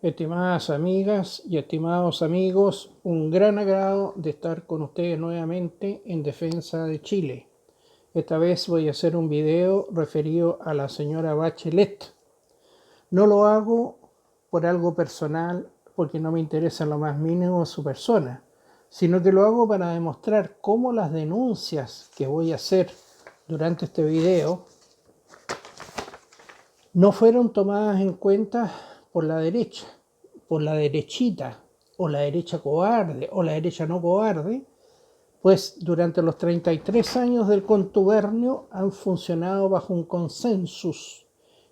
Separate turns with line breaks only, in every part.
Estimadas amigas y estimados amigos, un gran agrado de estar con ustedes nuevamente en defensa de Chile. Esta vez voy a hacer un video referido a la señora Bachelet. No lo hago por algo personal, porque no me interesa en lo más mínimo su persona, sino que lo hago para demostrar cómo las denuncias que voy a hacer durante este video no fueron tomadas en cuenta por la derecha, por la derechita, o la derecha cobarde, o la derecha no cobarde, pues durante los 33 años del contubernio han funcionado bajo un consensus,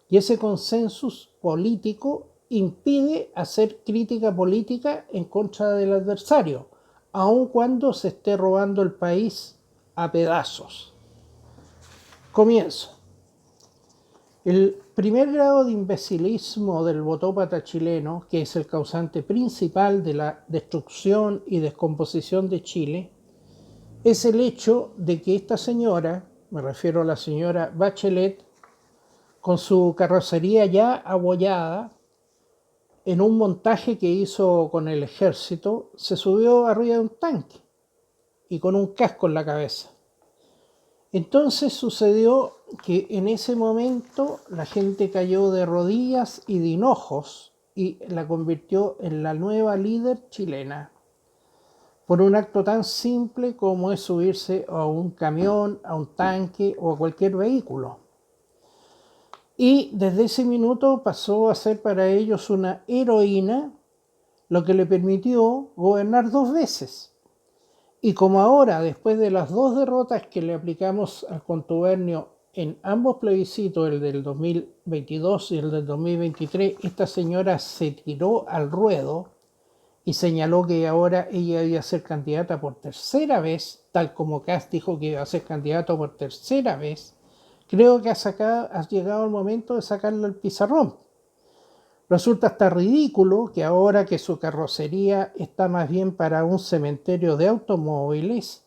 y ese consensus político impide hacer crítica política en contra del adversario, aun cuando se esté robando el país a pedazos. Comienzo. El primer grado de imbecilismo del botópata chileno, que es el causante principal de la destrucción y descomposición de Chile, es el hecho de que esta señora, me refiero a la señora Bachelet, con su carrocería ya abollada, en un montaje que hizo con el ejército, se subió arriba de un tanque y con un casco en la cabeza. Entonces sucedió que en ese momento la gente cayó de rodillas y de hinojos y la convirtió en la nueva líder chilena, por un acto tan simple como es subirse a un camión, a un tanque o a cualquier vehículo. Y desde ese minuto pasó a ser para ellos una heroína, lo que le permitió gobernar 2 veces. Y como ahora, después de las 2 derrotas que le aplicamos al contubernio en ambos plebiscitos, el del 2022 y el del 2023, esta señora se tiró al ruedo y señaló que ahora ella iba a ser candidata por tercera vez, tal como Kast dijo que iba a ser candidato por tercera vez. Creo que ha llegado el momento de sacarlo al pizarrón. Resulta hasta ridículo que ahora que su carrocería está más bien para un cementerio de automóviles,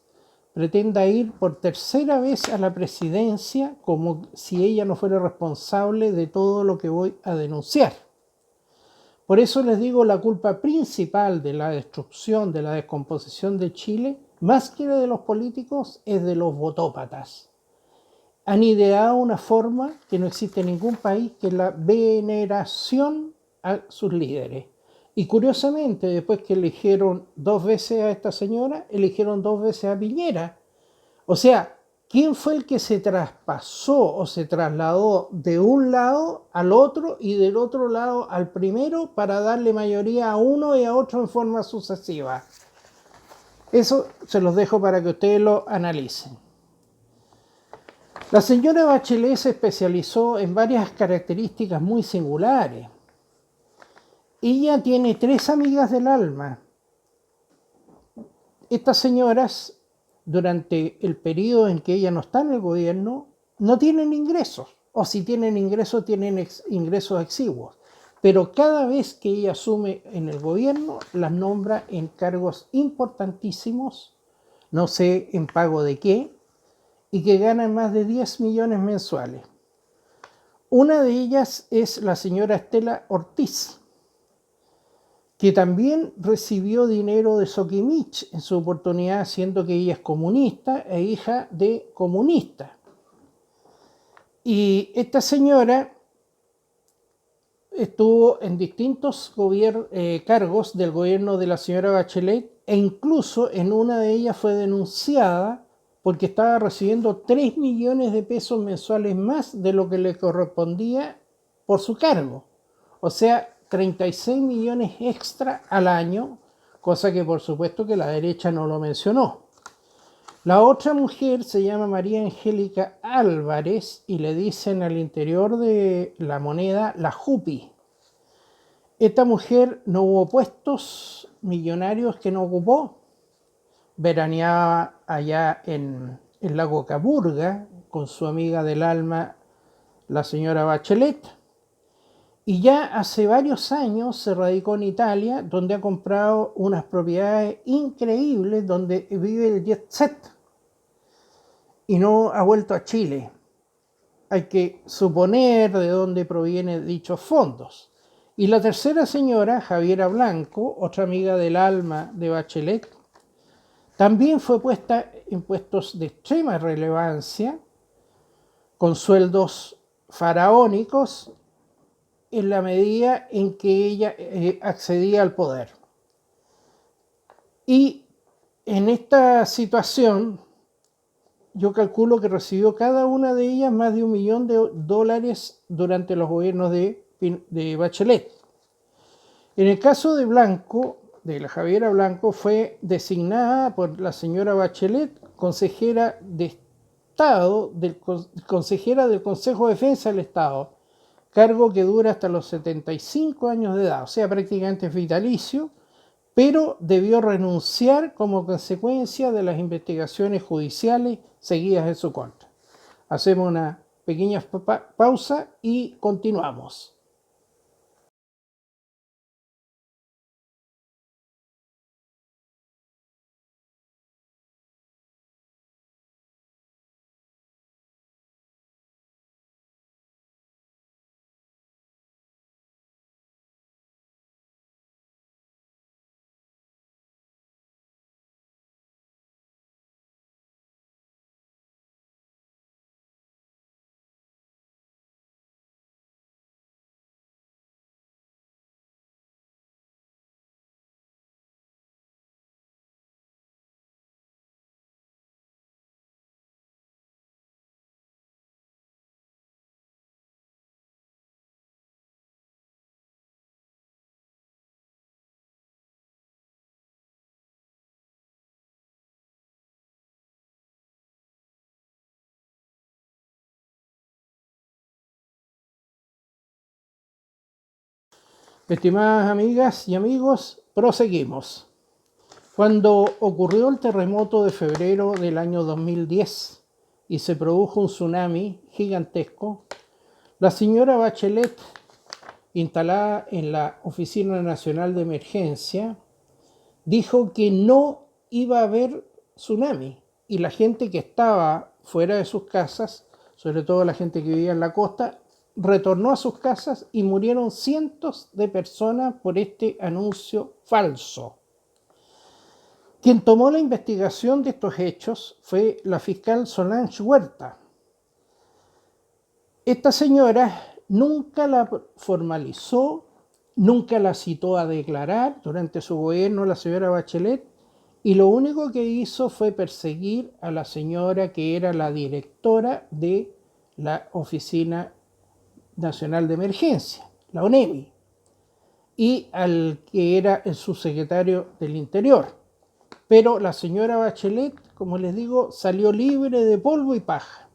pretenda ir por tercera vez a la presidencia como si ella no fuera responsable de todo lo que voy a denunciar. Por eso les digo, la culpa principal de la destrucción, de la descomposición de Chile, más que de los políticos, es de los botópatas. Han ideado una forma que no existe en ningún país, que es la veneración a sus líderes. Y curiosamente, después que eligieron 2 veces a esta señora, eligieron 2 veces a Piñera. O sea, ¿quién fue el que se traspasó o se trasladó de un lado al otro y del otro lado al primero para darle mayoría a uno y a otro en forma sucesiva? Eso se los dejo para que ustedes lo analicen. La señora Bachelet se especializó en varias características muy singulares. Ella tiene 3 amigas del alma. Estas señoras, durante el periodo en que ella no está en el gobierno, no tienen ingresos, o si tienen ingresos, tienen ingresos exiguos. Pero cada vez que ella asume en el gobierno, las nombra en cargos importantísimos, no sé en pago de qué, y que ganan más de 10 millones mensuales. Una de ellas es la señora Estela Ortiz, que también recibió dinero de Soquimich en su oportunidad, siendo que ella es comunista e hija de comunista. Y esta señora estuvo en distintos cargos del gobierno de la señora Bachelet, e incluso en una de ellas fue denunciada porque estaba recibiendo 3 millones de pesos mensuales más de lo que le correspondía por su cargo. O sea, 36 millones extra al año, cosa que por supuesto que la derecha no lo mencionó. La otra mujer se llama María Angélica Álvarez y le dicen al interior de la moneda la Jupi. Esta mujer no hubo puestos millonarios que no ocupó. Veraneaba allá en el lago Caburga con su amiga del alma, la señora Bachelet. Y ya hace varios años se radicó en Italia, donde ha comprado unas propiedades increíbles, donde vive el jet set. Y no ha vuelto a Chile. Hay que suponer de dónde provienen dichos fondos. Y la tercera señora, Javiera Blanco, otra amiga del alma de Bachelet, también fue puesta en puestos de extrema relevancia, con sueldos faraónicos, en la medida en que ella accedía al poder. Y en esta situación, yo calculo que recibió cada una de ellas más de $1 millón durante los gobiernos de Bachelet. En el caso de Blanco, de la Javiera Blanco, fue designada por la señora Bachelet consejera de Estado, consejera del Consejo de Defensa del Estado, cargo que dura hasta los 75 años de edad, o sea, prácticamente es vitalicio, pero debió renunciar como consecuencia de las investigaciones judiciales seguidas en su contra. Hacemos una pequeña pausa y continuamos. Estimadas amigas y amigos, proseguimos. Cuando ocurrió el terremoto de febrero del año 2010 y se produjo un tsunami gigantesco, la señora Bachelet, instalada en la Oficina Nacional de Emergencia, dijo que no iba a haber tsunami y la gente que estaba fuera de sus casas, sobre todo la gente que vivía en la costa, retornó a sus casas y murieron cientos de personas por este anuncio falso. Quien tomó la investigación de estos hechos fue la fiscal Solange Huerta. Esta señora nunca la formalizó, nunca la citó a declarar durante su gobierno la señora Bachelet, y lo único que hizo fue perseguir a la señora que era la directora de la Oficina Nacional de Emergencia, la ONEMI, y al que era el subsecretario del Interior. Pero la señora Bachelet, como les digo, salió libre de polvo y paja.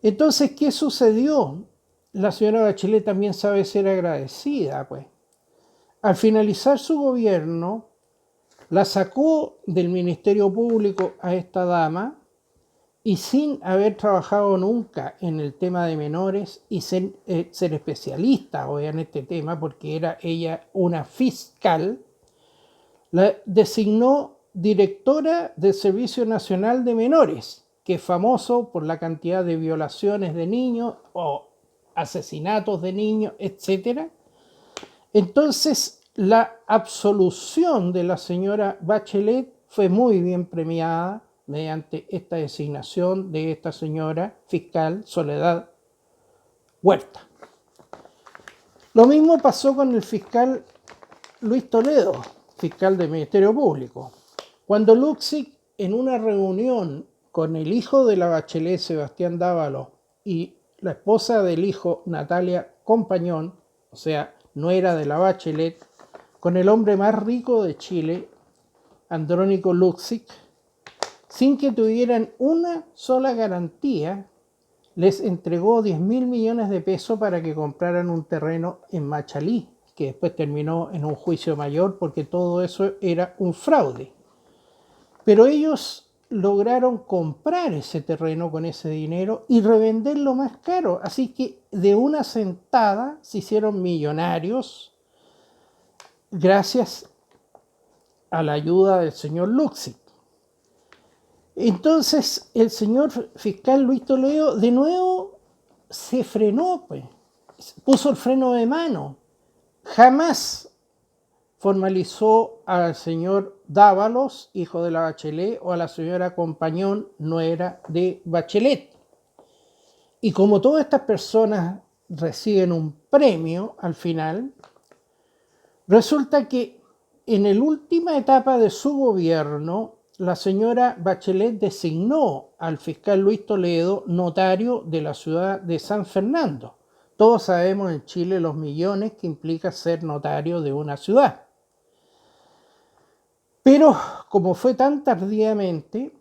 Entonces, ¿qué sucedió? La señora Bachelet también sabe ser agradecida, pues. Al finalizar su gobierno, la sacó del Ministerio Público a esta dama, y sin haber trabajado nunca en el tema de menores y ser especialista en este tema, porque era ella una fiscal, la designó directora del Servicio Nacional de Menores, que es famoso por la cantidad de violaciones de niños o asesinatos de niños, etc. Entonces, la absolución de la señora Bachelet fue muy bien premiada mediante esta designación de esta señora fiscal Soledad Huerta. Lo mismo pasó con el fiscal Luis Toledo, fiscal del Ministerio Público. Cuando Luksic, en una reunión con el hijo de la Bachelet, Sebastián Dávalos, y la esposa del hijo, Natalia Compañón, o sea, nuera de la Bachelet, con el hombre más rico de Chile, Andrónico Luksic, sin que tuvieran una sola garantía, les entregó 10.000 millones de pesos para que compraran un terreno en Machalí, que después terminó en un juicio mayor porque todo eso era un fraude. Pero ellos lograron comprar ese terreno con ese dinero y revenderlo más caro. Así que de una sentada se hicieron millonarios gracias a la ayuda del señor Luksic. Entonces el señor fiscal Luis Toledo de nuevo se frenó, pues, puso el freno de mano, jamás formalizó al señor Dávalos, hijo de la Bachelet, o a la señora Compañón, nuera de Bachelet. Y como todas estas personas reciben un premio al final, resulta que en la última etapa de su gobierno, la señora Bachelet designó al fiscal Luis Toledo notario de la ciudad de San Fernando. Todos sabemos en Chile los millones que implica ser notario de una ciudad. Pero como fue tan tardíamente,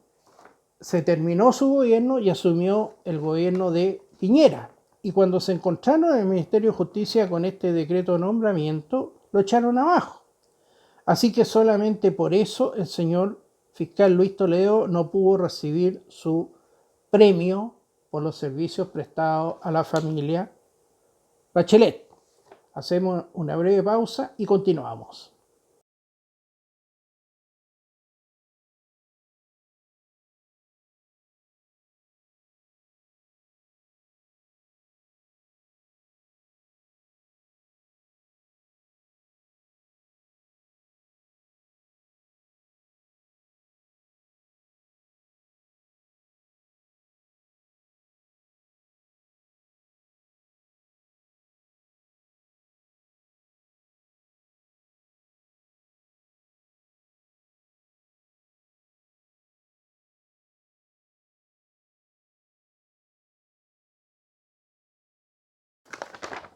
se terminó su gobierno y asumió el gobierno de Piñera. Y cuando se encontraron en el Ministerio de Justicia con este decreto de nombramiento, lo echaron abajo. Así que solamente por eso el señor fiscal Luis Toledo no pudo recibir su premio por los servicios prestados a la familia Bachelet. Hacemos una breve pausa y continuamos.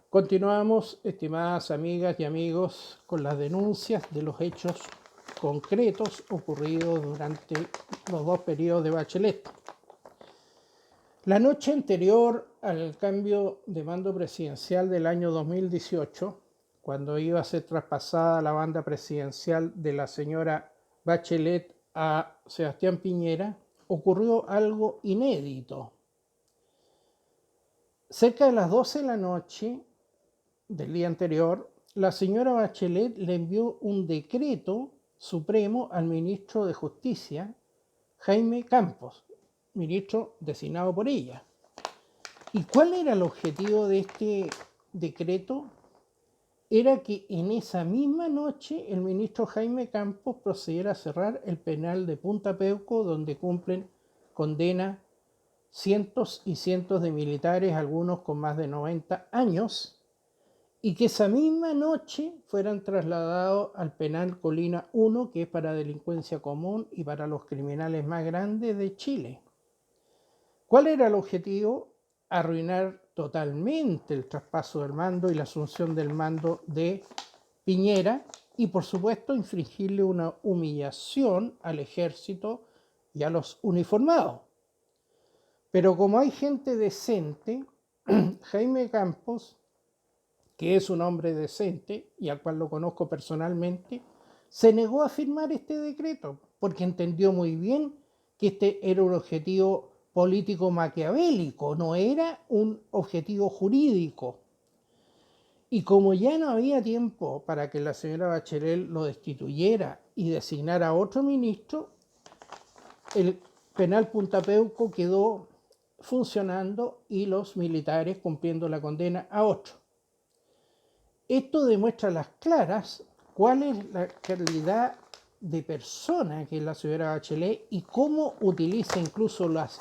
Continuamos, estimadas amigas y amigos, con las denuncias de los hechos concretos ocurridos durante los dos periodos de Bachelet. La noche anterior al cambio de mando presidencial del año 2018, cuando iba a ser traspasada la banda presidencial de la señora Bachelet a Sebastián Piñera, ocurrió algo inédito. Cerca de las 12 de la noche del día anterior, la señora Bachelet le envió un decreto supremo al ministro de Justicia, Jaime Campos, ministro designado por ella. ¿Y cuál era el objetivo de este decreto? Era que en esa misma noche el ministro Jaime Campos procediera a cerrar el penal de Punta Peuco, donde cumplen condena cientos y cientos de militares, algunos con más de 90 años, y que esa misma noche fueran trasladados al penal Colina 1, que es para delincuencia común y para los criminales más grandes de Chile. ¿Cuál era el objetivo? Arruinar totalmente el traspaso del mando y la asunción del mando de Piñera y, por supuesto, infligirle una humillación al ejército y a los uniformados. Pero como hay gente decente, Jaime Campos, que es un hombre decente y al cual lo conozco personalmente, se negó a firmar este decreto porque entendió muy bien que este era un objetivo político maquiavélico, no era un objetivo jurídico. Y como ya no había tiempo para que la señora Bachelet lo destituyera y designara a otro ministro, el penal Punta Peuco quedó funcionando y los militares cumpliendo la condena a otro. Esto demuestra a las claras cuál es la calidad de persona que es la señora Bachelet y cómo utiliza incluso los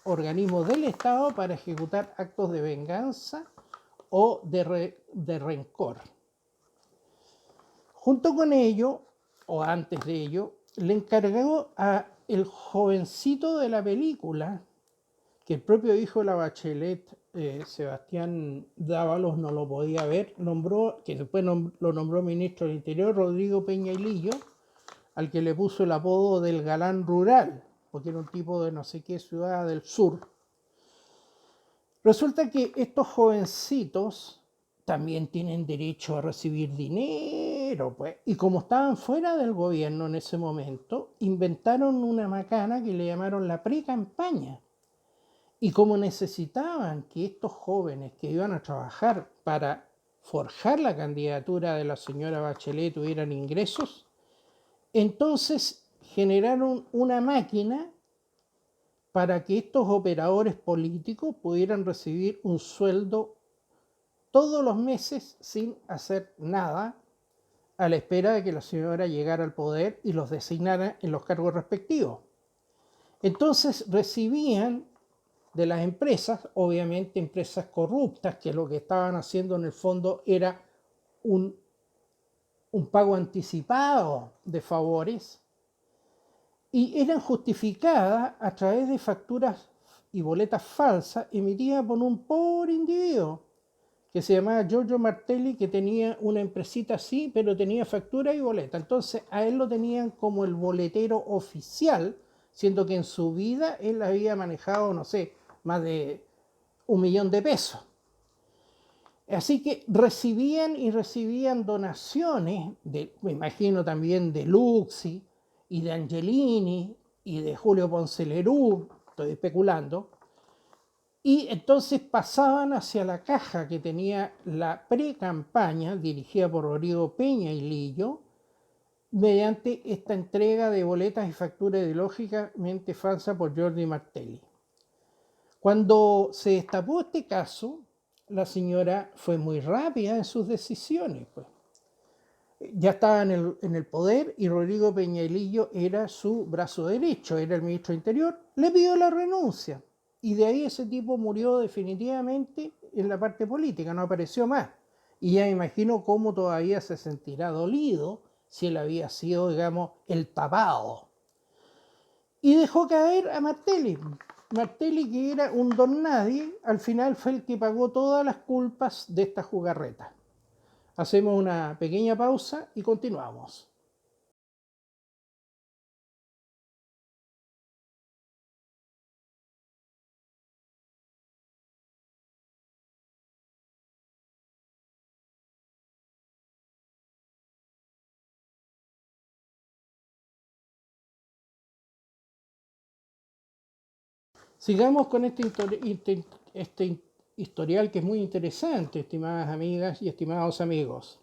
organismos del Estado para ejecutar actos de venganza o de rencor. Junto con ello, o antes de ello, le encargó a el jovencito de la película, que el propio hijo de la Bachelet, Sebastián Dávalos, no lo podía ver, que después lo nombró ministro del Interior, Rodrigo Peña y Lillo, al que le puso el apodo del galán rural, porque era un tipo de no sé qué ciudad del sur. Resulta que estos jovencitos también tienen derecho a recibir dinero, pues. Y como estaban fuera del gobierno en ese momento, inventaron una macana que le llamaron la pre-campaña. Y como necesitaban que estos jóvenes que iban a trabajar para forjar la candidatura de la señora Bachelet tuvieran ingresos, entonces generaron una máquina para que estos operadores políticos pudieran recibir un sueldo todos los meses sin hacer nada, a la espera de que la señora llegara al poder y los designara en los cargos respectivos. Entonces recibían de las empresas, obviamente empresas corruptas, que lo que estaban haciendo en el fondo era un pago anticipado de favores, y eran justificadas a través de facturas y boletas falsas emitidas por un pobre individuo que se llamaba Giorgio Martelli, que tenía una empresita así, pero tenía factura y boleta. Entonces a él lo tenían como el boletero oficial, siendo que en su vida él había manejado, no sé, más de 1 millón de pesos. Así que recibían donaciones, me imagino también de Luxi y de Angelini y de Julio Ponce Lerú, estoy especulando, y entonces pasaban hacia la caja que tenía la pre-campaña dirigida por Rodrigo Peña y Lillo, mediante esta entrega de boletas y facturas ideológicamente falsas por Jordi Martelli. Cuando se destapó este caso, la señora fue muy rápida en sus decisiones. Pues. Ya estaba en el poder y Rodrigo Peñalillo era su brazo derecho, era el ministro de Interior, le pidió la renuncia. Y de ahí ese tipo murió definitivamente en la parte política, no apareció más. Y ya me imagino cómo todavía se sentirá dolido si él había sido, digamos, el tapado. Y dejó caer a Martelli. Martelli, que era un don nadie, al final fue el que pagó todas las culpas de esta jugarreta. Hacemos una pequeña pausa y continuamos. Sigamos con este historial que es muy interesante, estimadas amigas y estimados amigos.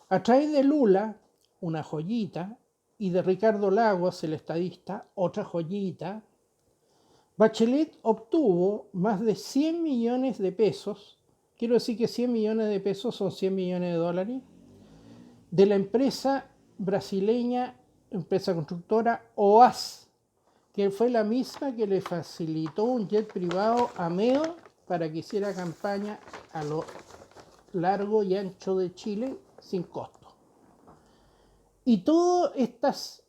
A través de Lula, una joyita, y de Ricardo Lagos, el estadista, otra joyita, Bachelet obtuvo más de 100 millones de pesos, quiero decir que 100 millones de pesos son 100 millones de dólares, de la empresa brasileña, empresa constructora OAS, que fue la misma que le facilitó un jet privado a Meo para que hiciera campaña a lo largo y ancho de Chile sin costo. Y todos estos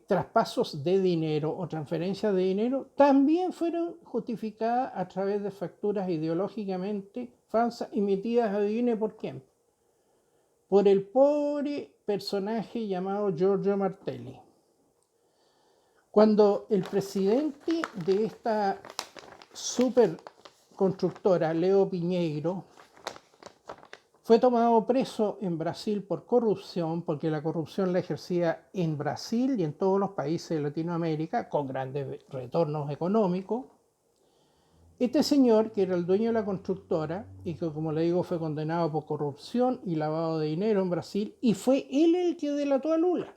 traspasos de dinero o transferencias de dinero también fueron justificadas a través de facturas ideológicamente falsas emitidas, adivine por quién, por el pobre personaje llamado Giorgio Martelli. Cuando el presidente de esta superconstructora, Leo Piñeiro, fue tomado preso en Brasil por corrupción, porque la corrupción la ejercía en Brasil y en todos los países de Latinoamérica, con grandes retornos económicos. Este señor, que era el dueño de la constructora, y que como le digo fue condenado por corrupción y lavado de dinero en Brasil, y fue él el que delató a Lula.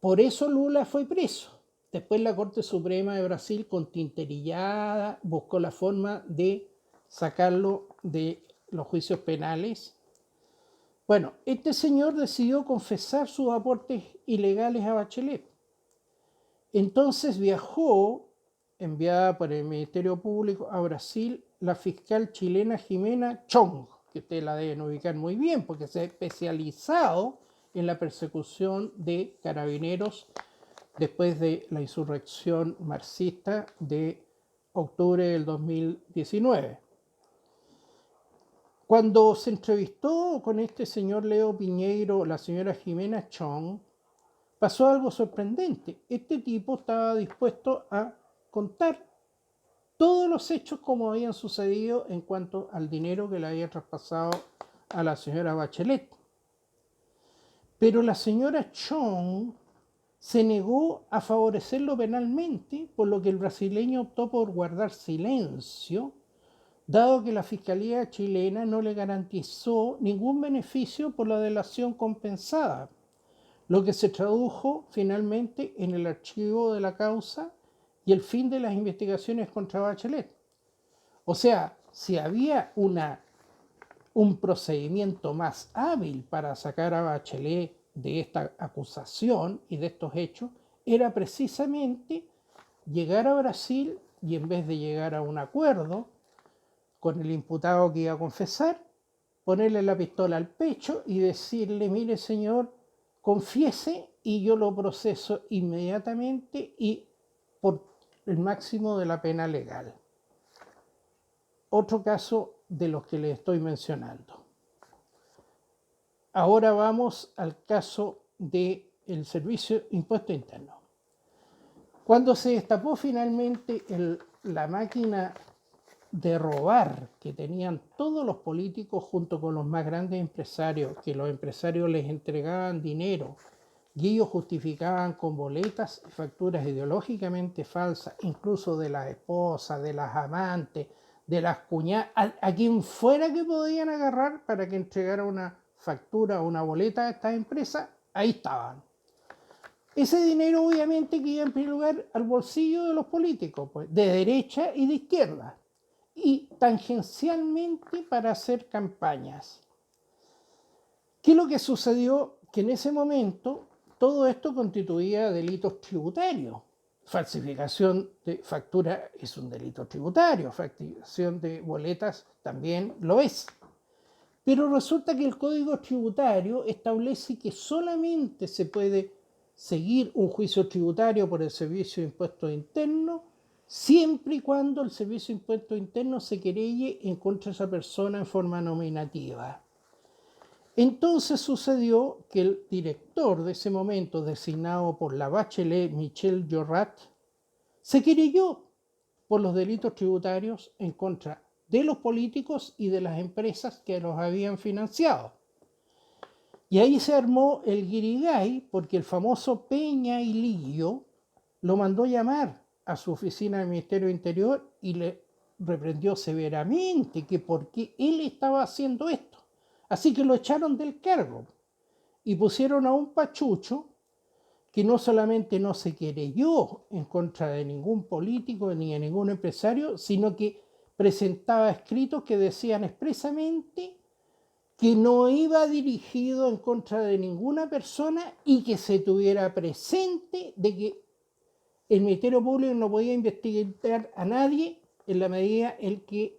Por eso Lula fue preso. Después la Corte Suprema de Brasil, con tinterillada, buscó la forma de sacarlo de los juicios penales. Bueno, este señor decidió confesar sus aportes ilegales a Bachelet. Entonces viajó, enviada por el Ministerio Público a Brasil, la fiscal chilena Jimena Chong, que ustedes la deben ubicar muy bien, porque se ha especializado en la persecución de carabineros después de la insurrección marxista de octubre del 2019. Cuando se entrevistó con este señor Leo Piñeiro, la señora Jimena Chong, pasó algo sorprendente. Este tipo estaba dispuesto a contar todos los hechos como habían sucedido en cuanto al dinero que le había traspasado a la señora Bachelet. Pero la señora Chong se negó a favorecerlo penalmente, por lo que el brasileño optó por guardar silencio, dado que la Fiscalía chilena no le garantizó ningún beneficio por la delación compensada, lo que se tradujo finalmente en el archivo de la causa y el fin de las investigaciones contra Bachelet. O sea, si había un procedimiento más hábil para sacar a Bachelet de esta acusación y de estos hechos, era precisamente llegar a Brasil y en vez de llegar a un acuerdo con el imputado que iba a confesar, ponerle la pistola al pecho y decirle, mire señor, confiese y yo lo proceso inmediatamente y por el máximo de la pena legal. Otro caso de los que les estoy mencionando. Ahora vamos al caso del Servicio de Impuesto Interno. Cuando se destapó finalmente la máquina de robar que tenían todos los políticos junto con los más grandes empresarios, que los empresarios les entregaban dinero y ellos justificaban con boletas y facturas ideológicamente falsas, incluso de las esposas, de las amantes, de las cuñadas, a quien fuera que podían agarrar para que entregara una factura o una boleta a estas empresas, ahí estaban. Ese dinero obviamente que iba en primer lugar al bolsillo de los políticos, pues, de derecha y de izquierda, y tangencialmente para hacer campañas. ¿Qué es lo que sucedió? Que en ese momento todo esto constituía delitos tributarios. Falsificación de factura es un delito tributario, falsificación de boletas también lo es. Pero resulta que el Código Tributario establece que solamente se puede seguir un juicio tributario por el Servicio de Impuestos Internos siempre y cuando el Servicio de Impuestos Internos se querelle en contra de esa persona en forma nominativa. Entonces sucedió que el director de ese momento, designado por la Bachelet, Michel Jorrat, se querelló por los delitos tributarios en contra de los políticos y de las empresas que los habían financiado. Y ahí se armó el guirigay porque el famoso Peña y Lillo lo mandó llamar a su oficina del Ministerio del Interior y le reprendió severamente que por qué él estaba haciendo esto. Así que lo echaron del cargo y pusieron a un pachucho que no solamente no se querelló en contra de ningún político ni de ningún empresario, sino que presentaba escritos que decían expresamente que no iba dirigido en contra de ninguna persona y que se tuviera presente de que el Ministerio Público no podía investigar a nadie en la medida en que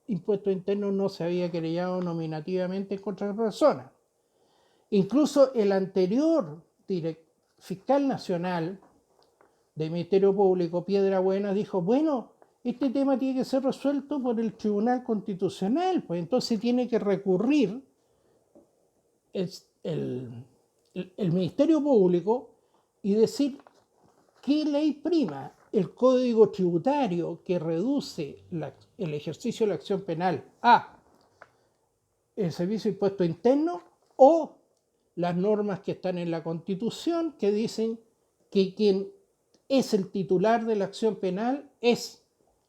Impuestos Internos no se había querellado nominativamente en contra de la persona. Incluso el anterior fiscal nacional del Ministerio Público, Piedrabuena, dijo, bueno, este tema tiene que ser resuelto por el Tribunal Constitucional, pues entonces tiene que recurrir el Ministerio Público y decir qué ley prima, el Código Tributario que reduce el ejercicio de la acción penal a el Servicio de Impuestos Internos o las normas que están en la Constitución que dicen que quien es el titular de la acción penal es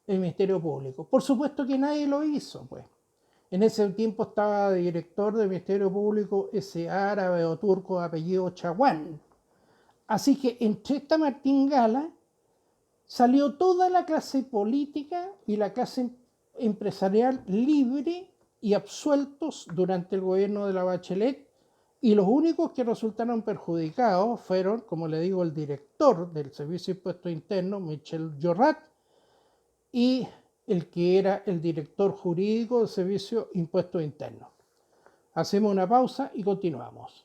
el Ministerio Público. Por supuesto que nadie lo hizo, pues. En ese tiempo estaba de director del Ministerio Público ese árabe o turco de apellido Chaguán. Así que entre esta martingala salió toda la clase política y la clase empresarial libre y absueltos durante el gobierno de la Bachelet, y los únicos que resultaron perjudicados fueron, como le digo, el director del Servicio de Impuestos Internos, Michel Jorrat, y el que era el director jurídico del Servicio de Impuestos Internos. Hacemos una pausa y continuamos.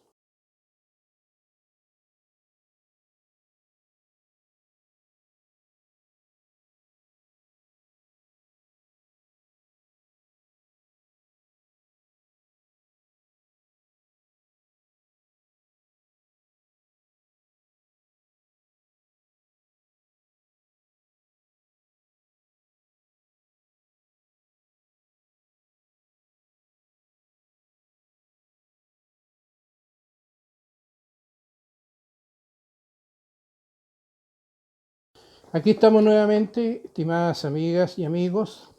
Aquí estamos nuevamente, estimadas amigas y amigos.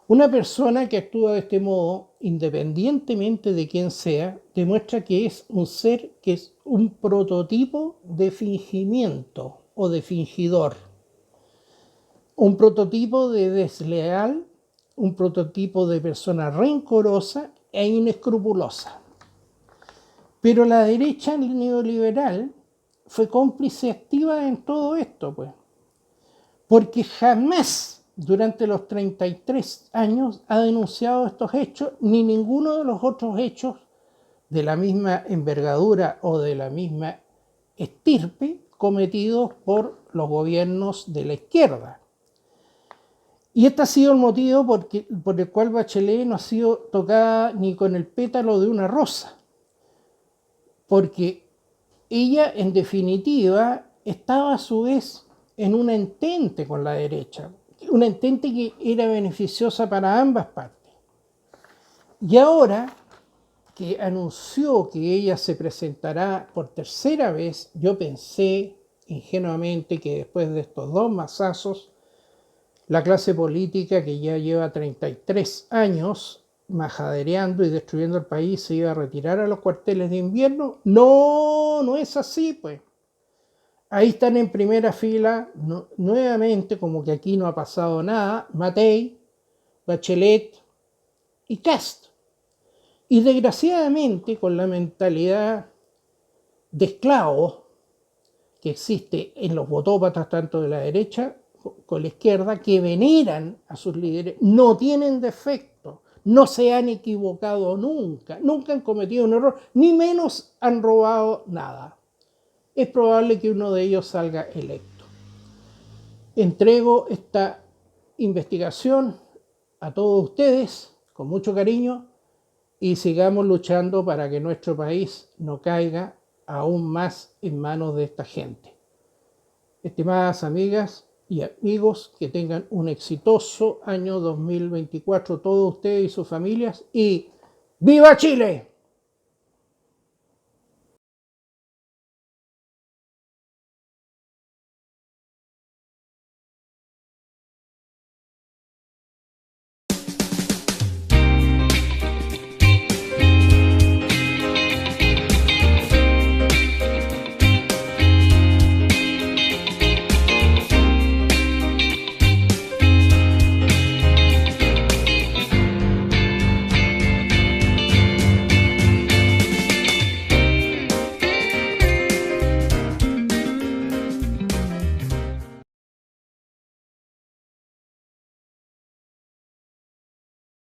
Una persona que actúa de este modo, independientemente de quién sea, demuestra que es un ser que es un prototipo de fingimiento o de fingidor. Un prototipo de desleal un prototipo de persona rencorosa e inescrupulosa. Pero la derecha neoliberal fue cómplice activa en todo esto, pues, porque jamás durante los 33 años ha denunciado estos hechos, ni ninguno de los otros hechos de la misma envergadura o de la misma estirpe cometidos por los gobiernos de la izquierda. Y este ha sido el motivo por el cual Bachelet no ha sido tocada ni con el pétalo de una rosa, porque ella, en definitiva, estaba a su vez en un entente con la derecha, una entente que era beneficiosa para ambas partes. Y ahora que anunció que ella se presentará por tercera vez, yo pensé ingenuamente que después de estos dos mazazos, la clase política que ya lleva 33 años majadereando y destruyendo el país se iba a retirar a los cuarteles de invierno. No, no es así, pues. Ahí están en primera fila, nuevamente, como que aquí no ha pasado nada, Matei, Bachelet y Kast. Y desgraciadamente, con la mentalidad de esclavo que existe en los botópatas tanto de la derecha con la izquierda, que veneran a sus líderes, no tienen defecto, no se han equivocado nunca, nunca han cometido un error, ni menos han robado nada. Es probable que uno de ellos salga electo. Entrego esta investigación a todos ustedes con mucho cariño y sigamos luchando para que nuestro país no caiga aún más en manos de esta gente. Estimadas amigas y amigos, que tengan un exitoso año 2024 todos ustedes y sus familias, y ¡viva Chile!